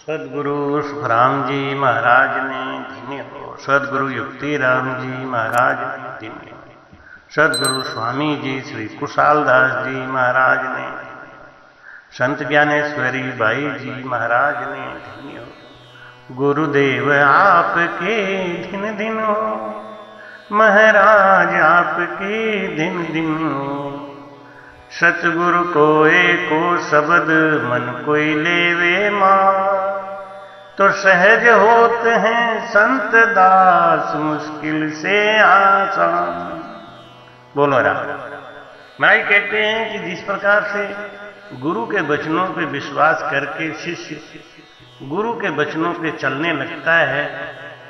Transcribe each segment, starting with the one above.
सदगुरु सुखराम जी महाराज ने धन्य हो। सदगुरु युक्तिराम जी महाराज ने धन्य हो। सदगुरु स्वामी जी श्री कुशालदास जी महाराज ने, संत ज्ञानेश्वरी बाई जी महाराज ने धन्य हो। गुरुदेव आपके दिन दिन हो, महाराज आपके दिन दिन हो। सतगुरु को एको शब्द मन कोई लेवे मां, तो सहज होते हैं संत दास मुश्किल से आसान। बोलो राम। महाराज कहते हैं कि जिस प्रकार से गुरु के वचनों पे विश्वास करके शिष्य गुरु के वचनों पे चलने लगता है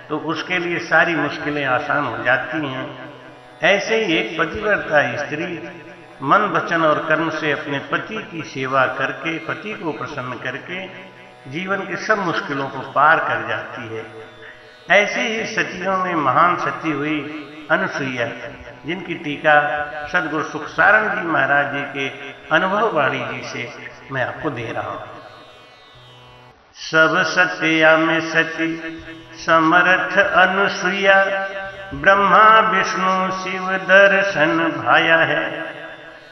तो उसके लिए सारी मुश्किलें आसान हो जाती हैं, ऐसे ही एक पतिव्रता स्त्री मन वचन और कर्म से अपने पति की सेवा करके, पति को प्रसन्न करके जीवन की सब मुश्किलों को पार कर जाती है। ऐसे ही सतियों में महान सती हुई अनुसुईया, जिनकी टीका सदगुरु सुखसारण जी महाराज जी के अनुभववाणी जी से मैं आपको दे रहा हूं। सब सत्या में सती समर्थ अनुसुईया, ब्रह्मा विष्णु शिव दर्शन भाया है।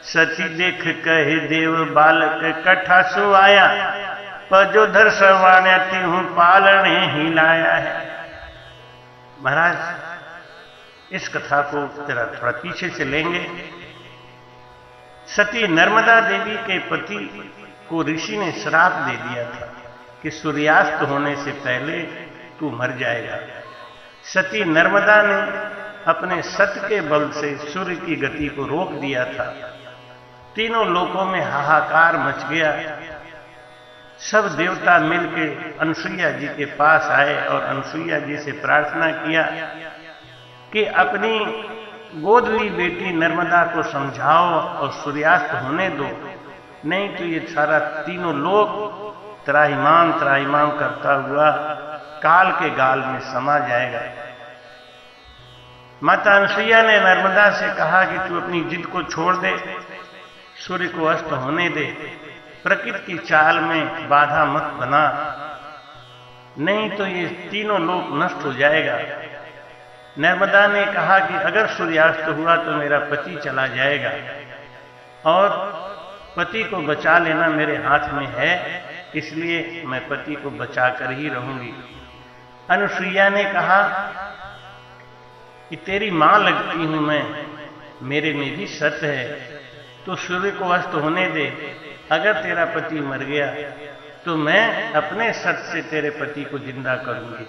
सती देख कहे देव बालक कठा सुआया, पजोधर सवाण्यति हूं पालने ही लाया है। महाराज इस कथा को थोड़ा पीछे से लेंगे। सती नर्मदा देवी के पति को ऋषि ने श्राप दे दिया था कि सूर्यास्त होने से पहले तू मर जाएगा। सती नर्मदा ने अपने सत के बल से सूर्य की गति को रोक दिया था। तीनों लोकों में हाहाकार मच गया। सब देवता मिलकर अनुसुईया जी के पास आए और अनुसुईया जी से प्रार्थना किया कि अपनी गोद ली बेटी नर्मदा को समझाओ और सूर्यास्त होने दो, नहीं तो ये सारा तीनों लोग त्राहिमाम त्राहिमाम करता हुआ काल के गाल में समा जाएगा। माता अनुसुईया ने नर्मदा से कहा कि तू अपनी जिद को छोड़ दे, सूर्य को अस्त होने दे, प्रकृति की चाल में बाधा मत बना, नहीं तो ये तीनों लोक नष्ट हो जाएगा। नर्मदा ने कहा कि अगर सूर्यास्त हुआ तो मेरा पति चला जाएगा और पति को बचा लेना मेरे हाथ में है, इसलिए मैं पति को बचा कर ही रहूंगी। अनुसुईया ने कहा कि तेरी मां लगती हूं मैं, मेरे में भी सत है, तो सूर्य को अस्त होने दे। अगर तेरा पति मर गया तो मैं अपने सत से तेरे पति को जिंदा करूंगी।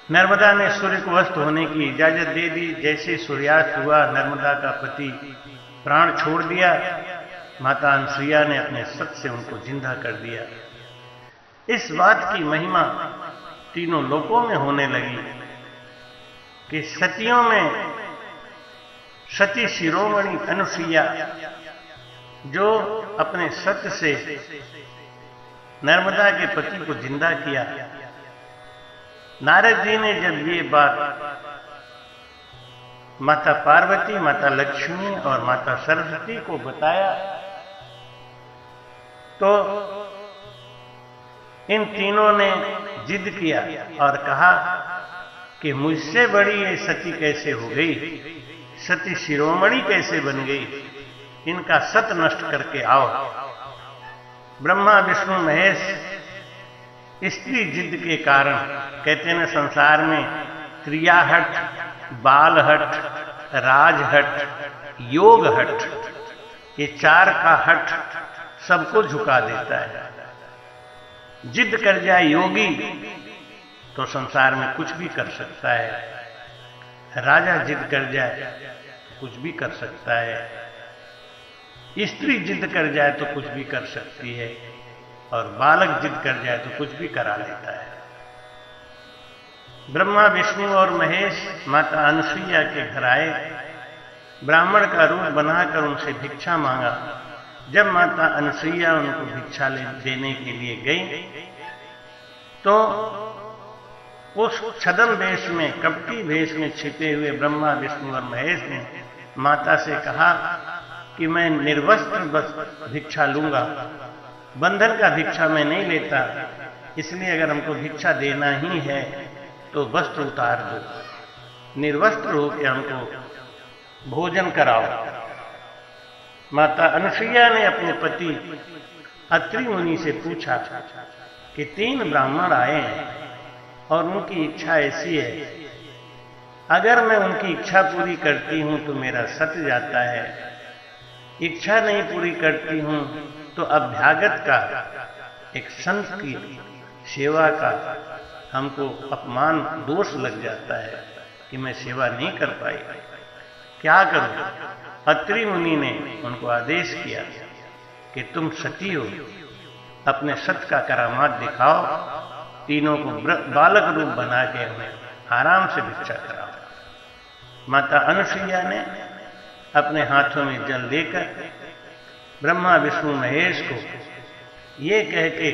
नर्मदा ने सूर्य को अस्त होने की इजाजत दे दी। जैसे सूर्यास्त हुआ, नर्मदा का पति प्राण छोड़ दिया। माता अनुसुईया ने अपने सत से उनको जिंदा कर दिया। इस बात की महिमा तीनों लोकों में होने लगी कि सतियों में सती शिरोमणि अनुसुईया जो अपने सत्य से नर्मदा के पति को जिंदा किया। नारद जी ने जब ये बात माता पार्वती, माता लक्ष्मी और माता सरस्वती को बताया तो इन तीनों ने जिद किया और कहा कि मुझसे बड़ी ये सती कैसे हो गई, सती शिरोमणि कैसे बन गई, इनका सत नष्ट करके आओ। ब्रह्मा विष्णु महेश स्त्री जिद के कारण, कहते हैं संसार में क्रियाहट, बालहट, राजहट, योगहट, ये चार का हट सबको झुका देता है। जिद कर जाए योगी तो संसार में कुछ भी कर सकता है, राजा जिद कर जाए तो कुछ भी कर सकता है, स्त्री जिद कर जाए तो कुछ भी कर सकती है और बालक जिद कर जाए तो कुछ भी करा लेता है। ब्रह्मा विष्णु और महेश माता अनुसुईया के घर आए, ब्राह्मण का रूप बनाकर उनसे भिक्षा मांगा। जब माता अनुसुईया उनको भिक्षा देने के लिए गई तो उस छद्म वेश में, कपटी वेश में छिपे हुए ब्रह्मा विष्णु और महेश ने माता से कहा कि मैं निर्वस्त्र भिक्षा लूंगा बंधन का भिक्षा मैं नहीं लेता, इसलिए अगर हमको भिक्षा देना ही है तो वस्त्र उतार दो, निर्वस्त्र होकर हमको भोजन कराओ। माता अनुसुईया ने अपने पति अत्रि मुनि से पूछा कि 3 ब्राह्मण आए हैं और उनकी इच्छा ऐसी है, अगर मैं उनकी इच्छा पूरी करती हूं तो मेरा सत जाता है, इच्छा नहीं पूरी करती हूं तो अभ्यागत का, एक संत की सेवा का हमको अपमान दोष लग जाता है कि मैं सेवा नहीं कर पाई, क्या करूं? अत्रि मुनि ने उनको आदेश किया कि तुम सती हो, अपने सत का करामात दिखाओ, तीनों को बालक रूप बना के उन्हें आराम से भिक्षा कराओ। माता अनुसुईया ने अपने हाथों में जल लेकर ब्रह्मा विष्णु महेश को ये कह के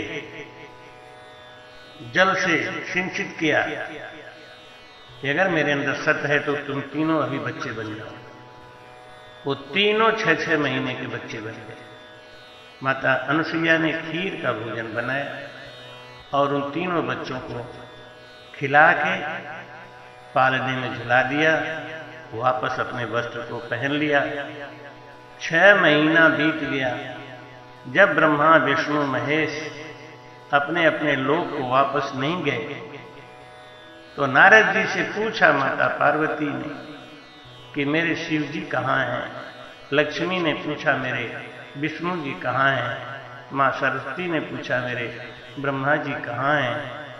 जल से सिंचित किया कि अगर मेरे अंदर सत है तो तुम तीनों अभी बच्चे बन जाओ। वो तीनों 6-6 महीने के बच्चे बन गए। माता अनुसुईया ने खीर का भोजन बनाया और उन तीनों बच्चों को खिला के पालने में झुला दिया, वापस अपने वस्त्र को पहन लिया। 6 महीना बीत गया। जब ब्रह्मा विष्णु महेश अपने अपने लोक को वापस नहीं गए तो नारद जी से पूछा माता पार्वती ने कि मेरे शिव जी कहाँ हैं? लक्ष्मी ने पूछा मेरे विष्णु जी कहाँ हैं? माँ सरस्वती ने पूछा मेरे ब्रह्मा जी कहाँ हैं?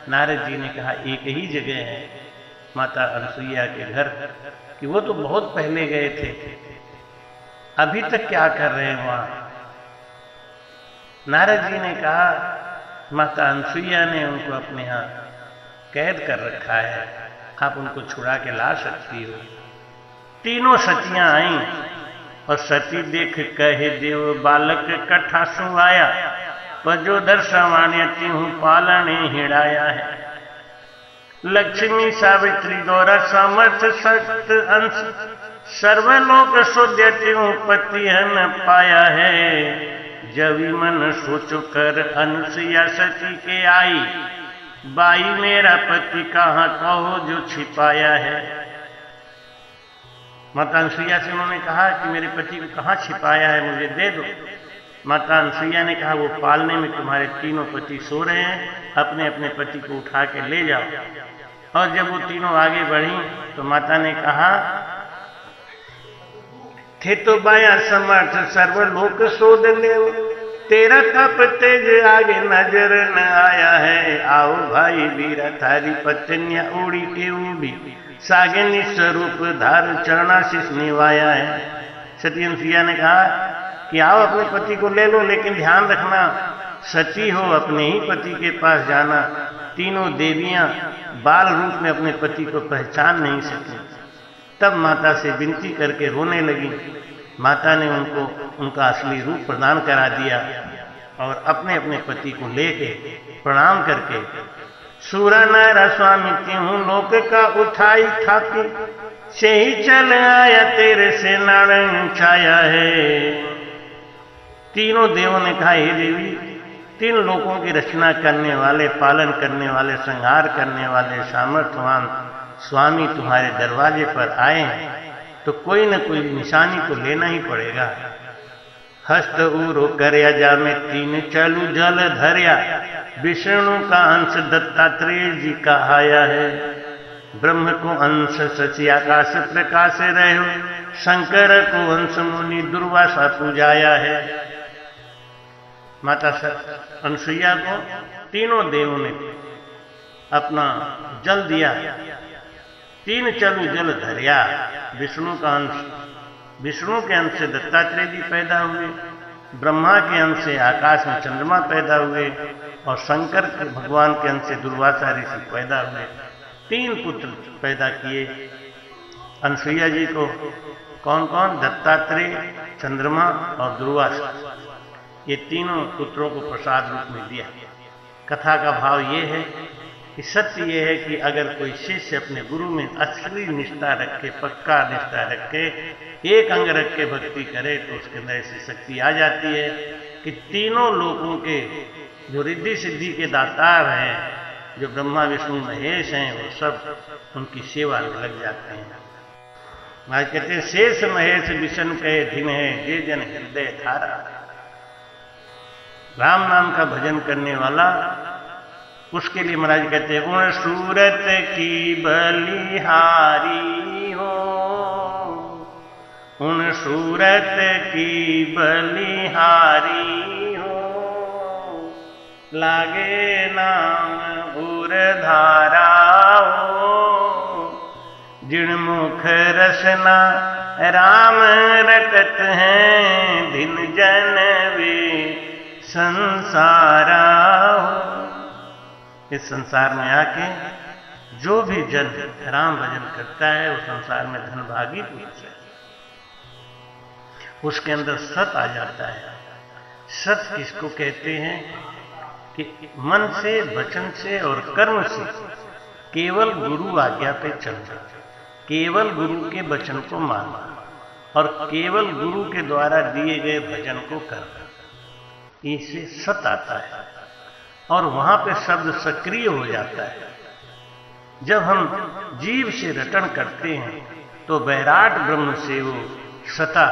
नारद जी ने कहा एक ही जगह है, माता अनुसुईया के घर, कि वो तो बहुत पहले गए थे, अभी तक क्या कर रहे हैं वहां? नारद जी ने कहा माता अनुसुईया ने उनको अपने यहां कैद कर रखा है, आप उनको छुड़ा के ला सकती हो। तीनों सतियां आईं और सती देख कहे देव बालक कठासु आया, पजो दर्शवाण्यति हूं पालने हिड़ाया है। लक्ष्मी सावित्री गौरा समर्थ सक्त अंश, सर्वलोक सोद्यति हूं पति हन पाया है। जवी मन सोचो कर अनुसुईया सती के आई, बाई मेरा पति कहाँ कहो जो छिपाया है। माता अनुसुईया से उन्होंने कहा कि मेरे पति को कहाँ छिपाया है, मुझे दे दो। माता अनुसुईया ने कहा वो पालने में तुम्हारे तीनों पति सो रहे हैं, अपने अपने पति को उठा के ले जाओ। और जब वो तीनों आगे बढ़ी तो माता ने कहा थे तो बाया समर्थ सर्वलोक सोध ले, तेरा तप तेज आगे नजर न आया है। आओ भाई वीरा थारी पत्नियां उड़ी के उड़ी, सागिनी स्वरूप धार चरणाशीष निवाया है। सती अनुसुईया ने कहा कि आओ अपने पति को ले लो, लेकिन ध्यान रखना सती हो अपने ही पति के पास जाना। तीनों देवियां बाल रूप में अपने पति को पहचान नहीं सकी। तब माता से विनती करके रोने लगी। माता ने उनको उनका असली रूप प्रदान करा दिया और अपने अपने पति को लेके प्रणाम करके सूरा नारा स्वामी त्यों लोक का उठाई ठाकी, से ही चल आया तेरे से नारायण छाया है। तीनों देवों ने कहा हे देवी, 3 लोकों की रचना करने वाले, पालन करने वाले, संहार करने वाले सामर्थ्यवान स्वामी तुम्हारे दरवाजे पर आए हैं तो कोई न कोई निशानी तो लेना ही पड़ेगा। हस्त उरो करया जा में 3 चलू जल धरया, विष्णु का अंश दत्तात्रेय जी का आया है। ब्रह्म को अंश सची आकाश प्रकाश रहो, शंकर को अंश मुनि दुर्वासा पूजाया है। माता अनुसुईया को तीनों देवों ने अपना जल दिया। 3 चलू जल धरया, विष्णु का अंश, विष्णु के अंश से दत्तात्रेय जी पैदा हुए, ब्रह्मा के अंश से आकाश में चंद्रमा पैदा हुए और शंकर के भगवान के अंश से दुर्वासा ऋषि पैदा हुए। 3 पुत्र पैदा किए अनुसुईया जी को। कौन कौन? दत्तात्रेय, चंद्रमा और दुर्वासा। ये तीनों पुत्रों को प्रसाद रूप में दिया। कथा का भाव ये है कि सत्य ये है कि अगर कोई शिष्य अपने गुरु में असली निष्ठा रखे, पक्का निष्ठा रखे, एक अंग रख के भक्ति करे तो उसके अंदर ऐसी शक्ति आ जाती है कि तीनों लोगों के जो रिद्धि सिद्धि के दातार हैं, जो ब्रह्मा विष्णु महेश हैं, वो सब उनकी सेवा में लग जाते हैं। महाराज कहते हैं शेष महेश विष्णु कहे धिन है जे जन हृदय धारा। राम नाम का भजन करने वाला, उसके लिए महाराज कहते हैं उन सूरत की बलिहारी हो, उन सूरत की बलिहारी हो, लागे नाम उर धारा हो, जिन मुख रसना राम रटत हैं, दिन जन वे संसारा हो। इस संसार में आके जो भी जन राम भजन करता है, वो संसार में धनभागी पुरुष है, उसके अंदर सत आ जाता है। सत किसको कहते हैं कि मन से, वचन से और कर्म से केवल गुरु आज्ञा पे चलना, केवल गुरु के वचन को मानना और केवल गुरु के द्वारा दिए गए भजन को करना, इससे सत आता है और वहां पे शब्द सक्रिय हो जाता है। जब हम जीव से रटन करते हैं तो वैराट ब्रह्म से वो सता,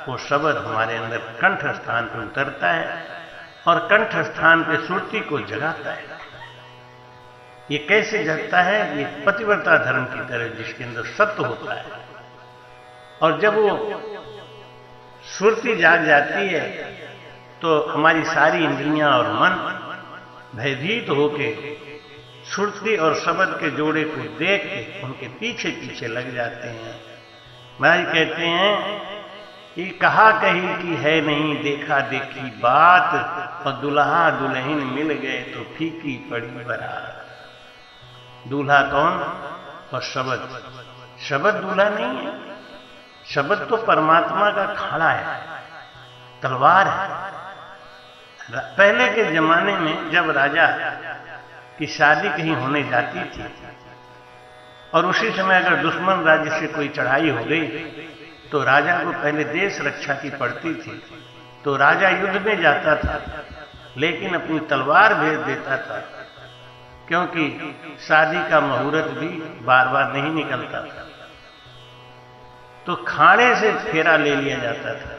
वो शब्द हमारे अंदर कंठ स्थान पर उतरता है और कंठ स्थान पे सुरती को जगाता है। ये कैसे जगता है? ये पतिव्रता धर्म की तरह जिसके अंदर सत्य होता है, और जब वो सुरती जाग जाती है तो हमारी सारी इंद्रियां और मन भयभीत होके सुरती और शब्द के जोड़े को देख के उनके पीछे पीछे लग जाते हैं। महाराज कहते हैं कि कहा कही की है नहीं देखा देखी बात, और दुल्हा दुल्हन मिल गए तो फीकी पड़ी बारात। दूल्हा कौन? और शब्द। शब्द दूल्हा नहीं है, शब्द तो परमात्मा का खाड़ा है, तलवार है। पहले के जमाने में जब राजा की शादी कहीं होने जाती थी और उसी समय अगर दुश्मन राज्य से कोई चढ़ाई हो गई तो राजा को पहले देश रक्षा की पड़ती थी, तो राजा युद्ध में जाता था लेकिन अपनी तलवार भेज देता था, क्योंकि शादी का मुहूर्त भी बार बार नहीं निकलता था, तो खाड़े से फेरा ले लिया जाता था।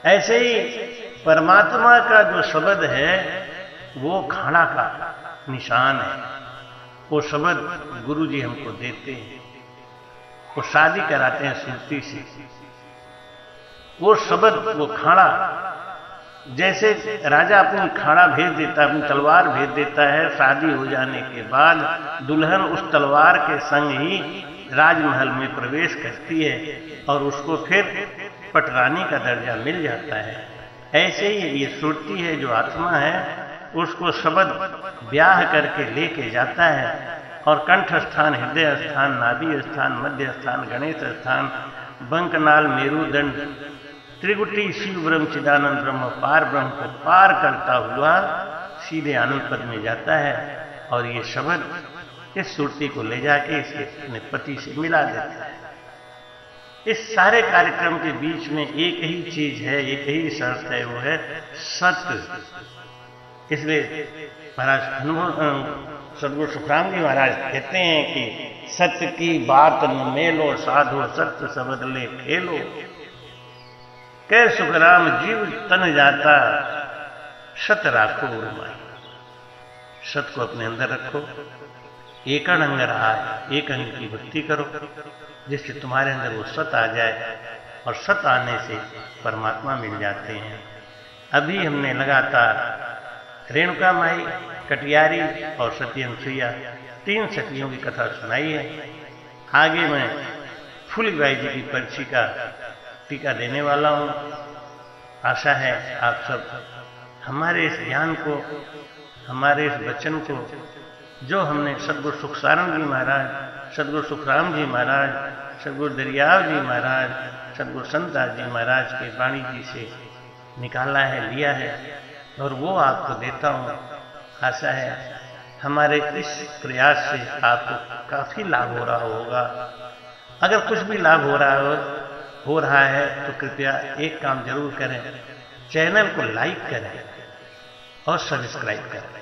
ऐसे ही परमात्मा का जो शब्द है वो खाड़ा का निशान है। वो शब्द गुरु जी हमको देते हैं, वो शादी कराते हैं सुरती से। वो शब्द, वो खाड़ा, जैसे राजा अपनी खाड़ा भेज देता है, अपनी तलवार भेज देता है, शादी हो जाने के बाद दुल्हन उस तलवार के संग ही राजमहल में प्रवेश करती है और उसको फिर पटरानी का दर्जा मिल जाता है। ऐसे ही ये सुरती है जो आत्मा है, उसको शब्द ब्याह करके लेके जाता है और कंठ स्थान, हृदय स्थान, नाभि स्थान, मध्य स्थान, गणेश स्थान, बंकनाल, मेरुदंड, त्रिगुटी शिव ब्रह्म चिदानंद ब्रह्म पार ब्रह्म को पार करता हुआ सीधे आनंद पद में जाता है और ये शब्द इस सुरती को ले जाके इसके अपने पति से मिला देता है। इस सारे कार्यक्रम के बीच में एक ही चीज है, एक ही शर्त है, वो है सत्य। इसलिए महाराज सदगुरु सुखराम जी महाराज कहते हैं कि सत्य की बात न मेलो, साधो सत्य शब्द ले खेलो। कह सुखराम जीव तन जाता, सत राखो उर्माई। सत को अपने अंदर रखो, एक अंग रहा है, एक अंग की भक्ति करो जिससे तुम्हारे अंदर वो सत आ जाए, और सत आने से परमात्मा मिल जाते हैं। अभी हमने लगातार रेणुका माई, कटियारी और सती अनुसुईया, 3 सतियों की कथा सुनाई है। आगे मैं फूलीबाई जी की पर्ची का टीका देने वाला हूं। आशा है आप सब हमारे इस ज्ञान को, हमारे इस वचन को, जो हमने सदगुरु सुखसारण जी महाराज, सदगुरु सुखराम जी महाराज, सदगुरु दरियाव जी महाराज, सदगुरु संतदास जी महाराज के वाणी जी से निकाला है, लिया है, और वो आपको देता हूँ। आशा है हमारे इस प्रयास से आपको काफी लाभ हो रहा होगा। अगर कुछ भी लाभ हो रहा है तो कृपया एक काम जरूर करें, चैनल को लाइक करें और सब्सक्राइब करें।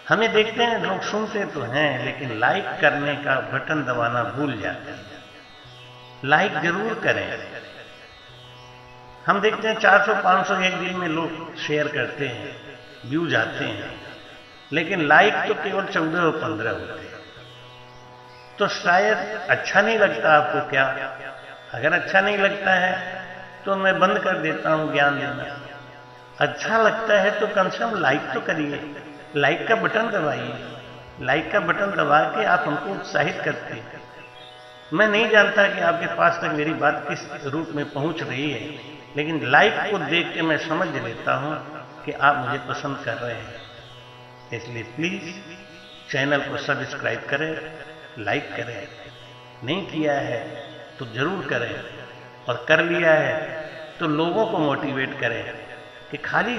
हमें देखते हैं लोग सुनते तो हैं लेकिन लाइक करने का बटन दबाना भूल जाते हैं। लाइक जरूर करें। हम देखते हैं 400-500 एक दिन में लोग शेयर करते हैं, व्यूज आते हैं, लेकिन लाइक तो केवल 14 और 15 होते हैं। तो शायद अच्छा नहीं लगता आपको क्या? अगर अच्छा नहीं लगता है तो मैं बंद कर देता हूं ज्ञान देना। अच्छा लगता है तो कम से कम लाइक तो करिए, लाइक का बटन दबाइए। लाइक का बटन दबा के आप हमको उत्साहित करते हैं। मैं नहीं जानता कि आपके पास तक मेरी बात किस रूप में पहुंच रही है, लेकिन लाइक को देख के मैं समझ लेता हूं कि आप मुझे पसंद कर रहे हैं। इसलिए प्लीज चैनल को सब्सक्राइब करें, लाइक करें। नहीं किया है तो जरूर करें, और कर लिया है तो लोगों को मोटिवेट करें कि खाली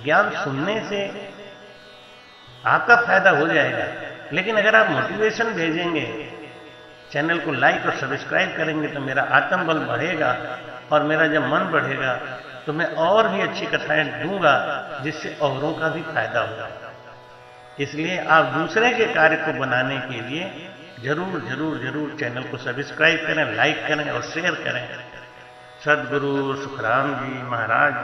ज्ञान सुनने से आपका फायदा हो जाएगा, लेकिन अगर आप मोटिवेशन भेजेंगे, चैनल को लाइक और सब्सक्राइब करेंगे तो मेरा आत्मबल बढ़ेगा, और मेरा जब मन बढ़ेगा तो मैं और भी अच्छी कथाएं दूंगा जिससे औरों का भी फायदा होगा। इसलिए आप दूसरे के कार्य को बनाने के लिए जरूर जरूर जरूर चैनल को सब्सक्राइब करें, लाइक करें और शेयर करें। सद्गुरु सुखराम जी महाराज।